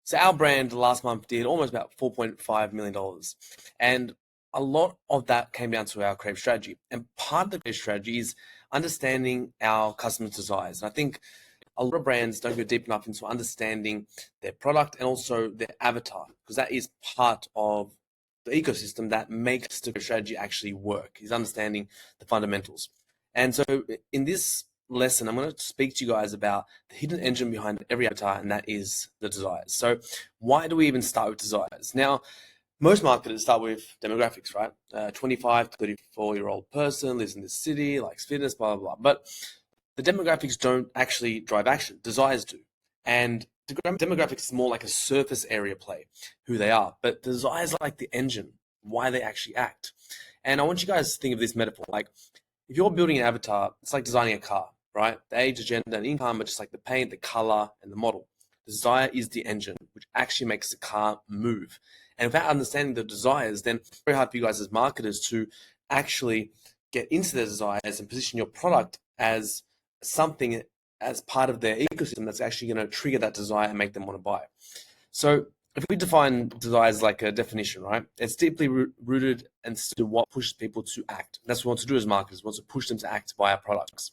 So our brand last month did almost about $4.5 million. And a lot of that came down to our creative strategy. And part of the creative strategy is understanding our customers' desires. And I think a lot of brands don't go deep enough into understanding their product and also their avatar, because that is part of the ecosystem that makes the strategy actually work, is understanding the fundamentals. And so in this lesson, I'm going to speak to you guys about the hidden engine behind every avatar, and that is the desires. So why do we even start with desires? Now, most marketers start with demographics, right? 25 to 34-year-old person, lives in this city, likes fitness, blah, blah, blah. But the demographics don't actually drive action. Desires do. And the demographics is more like a surface area play, who they are. But desires are like the engine, why they actually act. And I want you guys to think of this metaphor. Like, if you're building an avatar, it's like designing a car, right? The age, the gender, and income are just like the paint, the color, and the model. Desire is the engine, which actually makes the car move. And without understanding the desires, then it's very hard for you guys as marketers to actually get into the desires and position your product as something, as part of their ecosystem that's actually going to trigger that desire and make them want to buy. So if we define desires like a definition, right, it's deeply rooted into what pushes people to act. That's what we want to do as marketers. We want to push them to act to buy our products.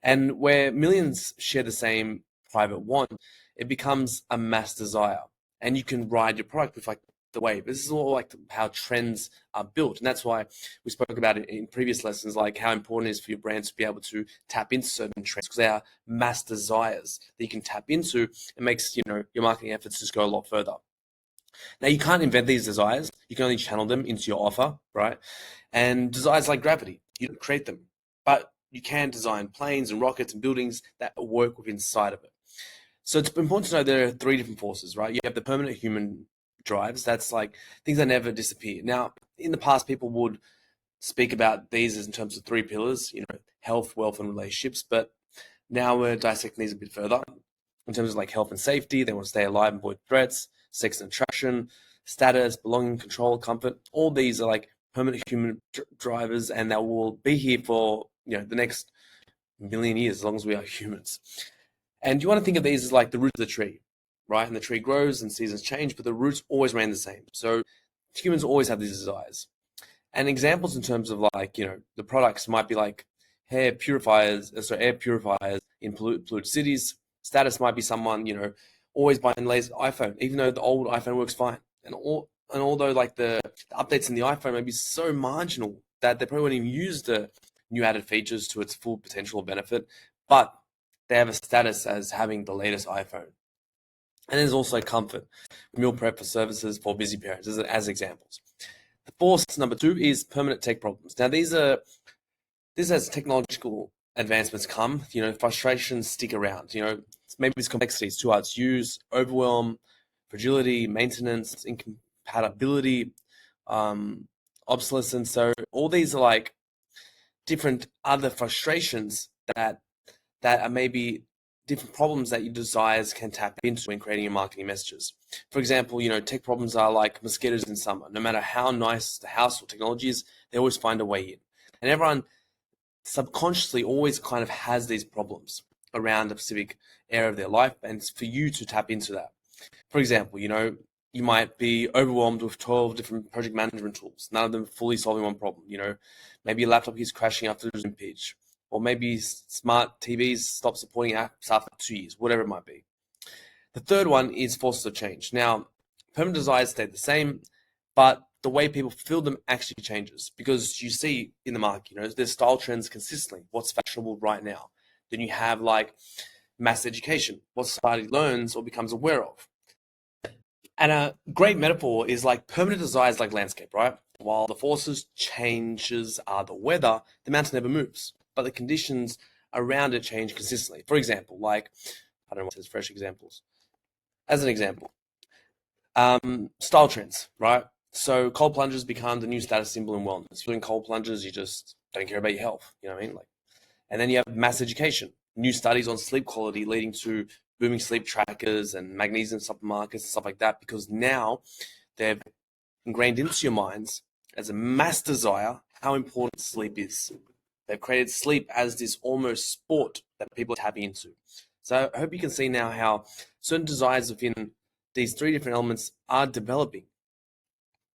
And where millions share the same private want, it becomes a mass desire. And you can ride your product with like the wave. This is all like how trends are built. And that's why we spoke about it in previous lessons, like how important it is for your brand to be able to tap into certain trends, because they are mass desires that you can tap into. It makes, your marketing efforts just go a lot further. Now, you can't invent these desires. You can only channel them into your offer, right? And desires like gravity, you don't create them, but you can design planes and rockets and buildings that work within inside of it. So it's important to know there are three different forces, right? You have the permanent human drives. That's like things that never disappear. Now, in the past, people would speak about these as in terms of three pillars, health, wealth, and relationships. But now we're dissecting these a bit further in terms of like health and safety. They want to stay alive and avoid threats, sex and attraction, status, belonging, control, comfort. All these are like permanent human drivers, and that will be here for the next million years as long as we are humans. And you want to think of these as like the roots of the tree, right? And the tree grows and seasons change, but the roots always remain the same. So humans always have these desires. And examples in terms of like, the products might be like air purifiers in polluted cities. Status might be someone, always buying the latest iPhone, even though the old iPhone works fine. And although like the updates in the iPhone may be so marginal that they probably won't even use the new added features to its full potential benefit, but they have a status as having the latest iPhone. And there's also comfort, meal prep for services for busy parents, as examples. The force number 2 is permanent tech problems. Now, this as technological advancements come, frustrations stick around. Maybe it's complexity, it's too hard to use, overwhelm, fragility, maintenance, incompatibility, obsolescence. So all these are like different other frustrations that are maybe different problems that your desires can tap into when creating your marketing messages. For example, tech problems are like mosquitoes in summer. No matter how nice the house or technology is, they always find a way in. And everyone subconsciously always kind of has these problems around a specific area of their life, and it's for you to tap into that. For example, you might be overwhelmed with 12 different project management tools, none of them fully solving one problem. Maybe your laptop keeps crashing after the Zoom pitch, or maybe smart TVs stop supporting apps after 2 years, whatever it might be. The third one is forces of change. Now, permanent desires stay the same, but the way people fulfill them actually changes, because you see in the market, there's style trends consistently. What's fashionable right now? Then you have like mass education, what society learns or becomes aware of. And a great metaphor is like permanent desires like landscape, right? While the forces changes are the weather, the mountain never moves, but the conditions around it change consistently. For example, like, I don't know what says fresh examples. As an example, style trends, right? So cold plungers become the new status symbol in wellness. If you're doing cold plungers, you just don't care about your health. You know what I mean? And then you have mass education, new studies on sleep quality leading to booming sleep trackers and magnesium supplements and stuff like that, because now they've ingrained into your minds as a mass desire how important sleep is. They've created sleep as this almost sport that people are tapping into. So I hope you can see now how certain desires within these three different elements are developing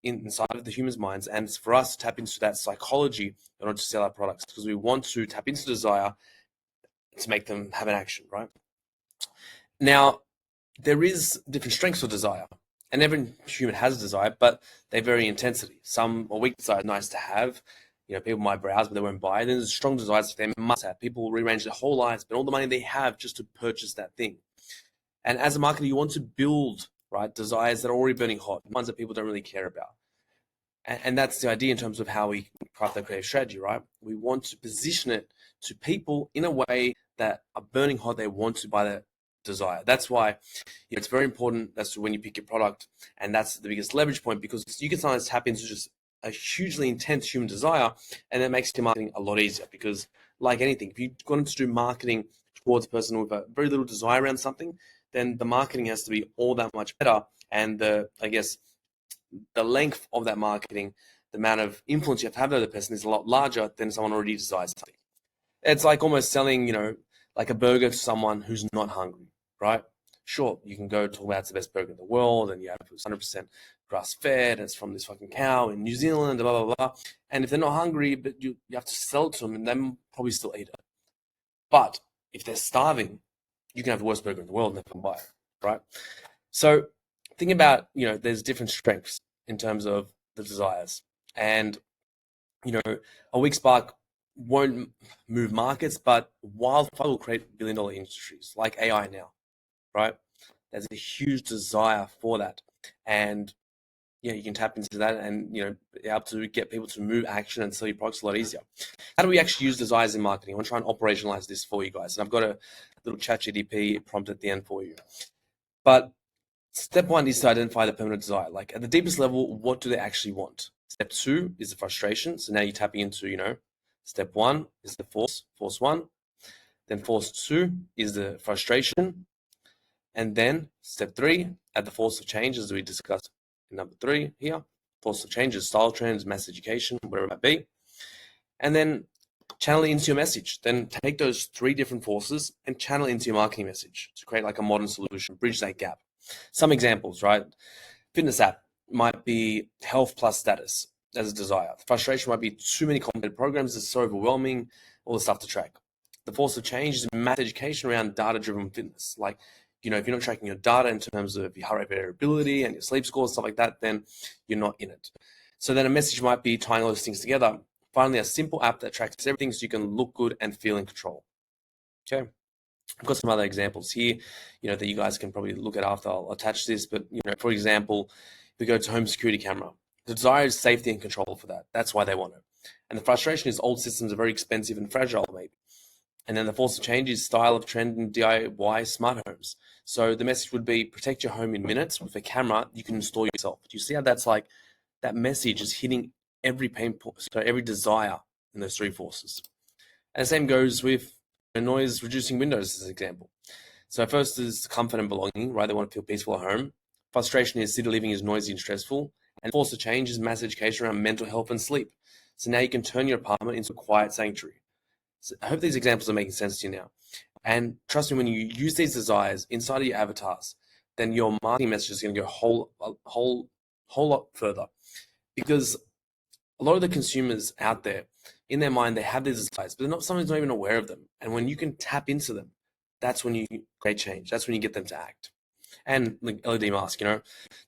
inside of the humans' minds, and it's for us to tap into that psychology in order to sell our products, because we want to tap into desire to make them have an action, right? Now, there is different strengths of desire, and every human has desire, but they vary in intensity. Some are weak desire, nice to have. People might browse, but they won't buy. Then there's strong desires they must have. People will rearrange their whole lives, spend all the money they have just to purchase that thing. And as a marketer, you want to build, right, desires that are already burning hot, ones that people don't really care about. And that's the idea in terms of how we craft that creative strategy, right? We want to position it to people in a way that are burning hot. They want to buy that desire. That's why it's very important. That's when you pick your product, and that's the biggest leverage point, because you can sometimes tap into just a hugely intense human desire, and that makes your marketing a lot easier. Because, like anything, if you're going to do marketing towards a person with a very little desire around something, then the marketing has to be all that much better, and the length of that marketing, the amount of influence you have to have over the person, is a lot larger than someone already desires something. It's like almost selling, like a burger to someone who's not hungry, right? Sure, you can go talk about it's the best burger in the world, and you have 100% grass fed, and it's from this fucking cow in New Zealand, blah, blah, blah. And if they're not hungry, but you have to sell it to them, and they'll probably still eat it. But if they're starving, you can have the worst burger in the world and they can buy it, right? So think about, there's different strengths in terms of the desires. And, a weak spark won't move markets, but wildfire will create billion-dollar industries like AI now, right? There's a huge desire for that. And yeah, you can tap into that and, be able to get people to move action and sell your products a lot easier. How do we actually use desires in marketing? I want to try and operationalize this for you guys. And I've got a little ChatGPT prompt at the end for you. But step one is to identify the permanent desire. Like at the deepest level, what do they actually want? Step two is the frustration. So now you're tapping into, step one is the force one. Then force two is the frustration. And then step three, at the force of change, as we discussed in number 3 here. Force of change is style trends, mass education, whatever it might be. And then channel it into your message. Then take those 3 different forces and channel it into your marketing message to create like a modern solution, bridge that gap. Some examples, right? Fitness app might be health plus status as a desire. Frustration might be too many complicated programs, it's so overwhelming, all the stuff to track. The force of change is math education around data-driven fitness. Like, if you're not tracking your data in terms of your heart rate variability and your sleep scores, stuff like that, then you're not in it. So then a message might be tying all those things together. Finally, a simple app that tracks everything so you can look good and feel in control. Okay. I've got some other examples here, that you guys can probably look at after. I'll attach this, but for example, if we go to home security camera, the desire is safety and control for that. That's why they want it. And the frustration is old systems are very expensive and fragile, maybe. And then the force of change is style of trend and DIY smart homes. So the message would be protect your home in minutes with a camera you can install yourself. Do you see how that's like that message is hitting every pain point, so every desire in those 3 forces. And the same goes with noise reducing windows as an example. So first is comfort and belonging, right? They want to feel peaceful at home. Frustration is city living is noisy and stressful. And force of change is mass education around mental health and sleep. So now you can turn your apartment into a quiet sanctuary. So I hope these examples are making sense to you now. And trust me, when you use these desires inside of your avatars, then your marketing message is going to go a whole lot further. Because a lot of the consumers out there, in their mind, they have these desires, but sometimes not even aware of them. And when you can tap into them, that's when you create change. That's when you get them to act. And like LED mask,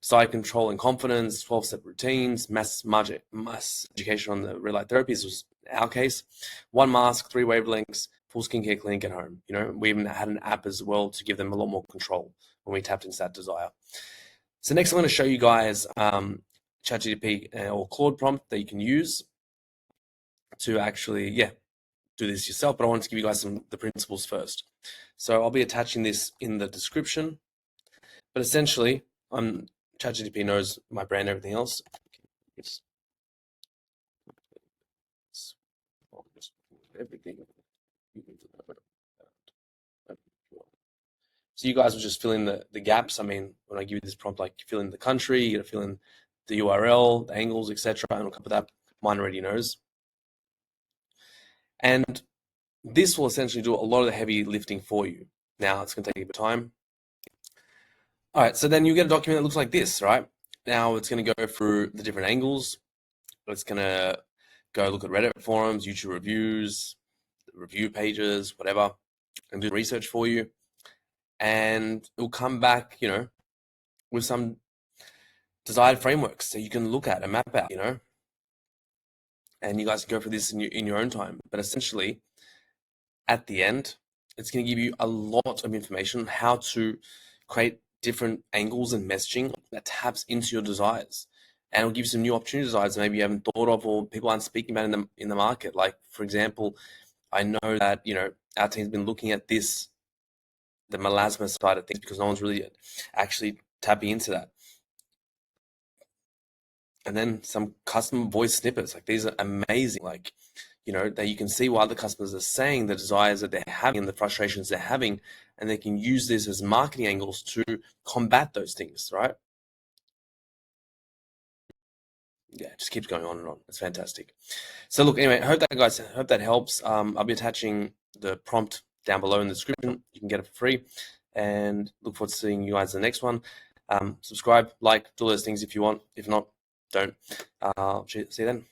desire control and confidence, 12-step routines, mass education on the red light therapies was our case. 1 mask, 3 wavelengths, full skincare clinic at home. We even had an app as well to give them a lot more control when we tapped into that desire. So next I'm going to show you guys ChatGPT or Claude prompt that you can use to actually, do this yourself. But I want to give you guys the principles first. So I'll be attaching this in the description. But essentially, ChatGPT knows my brand and everything else. Everything. So you guys will just fill in the gaps. I mean, when I give you this prompt, like you fill in the country, you got to fill in the URL, the angles, etc. And on top of that, mine already knows. And this will essentially do a lot of the heavy lifting for you. Now, it's going to take a bit of time. All right, so then you get a document that looks like this, right? Now it's going to go through the different angles. It's going to go look at Reddit forums, YouTube reviews, review pages, whatever, and do research for you. And it'll come back, with some desired frameworks that you can look at and map out, and you guys can go for this in your own time. But essentially, at the end, it's going to give you a lot of information on how to create different angles and messaging that taps into your desires. And it'll give you some new opportunity desires that maybe you haven't thought of or people aren't speaking about in the market. Like, for example, I know that, our team's been looking at this, the melasma side of things, because no one's really actually tapping into that. And then some custom voice snippets, like these are amazing. Like, that you can see what other customers are saying, the desires that they're having and the frustrations they're having, and they can use this as marketing angles to combat those things, right? Yeah, it just keeps going on and on. It's fantastic. So look, anyway, hope that helps. I'll be attaching the prompt down below in the description. You can get it for free, and look forward to seeing you guys in the next one. Subscribe, like, do all those things if you want. If not, don't. See you then.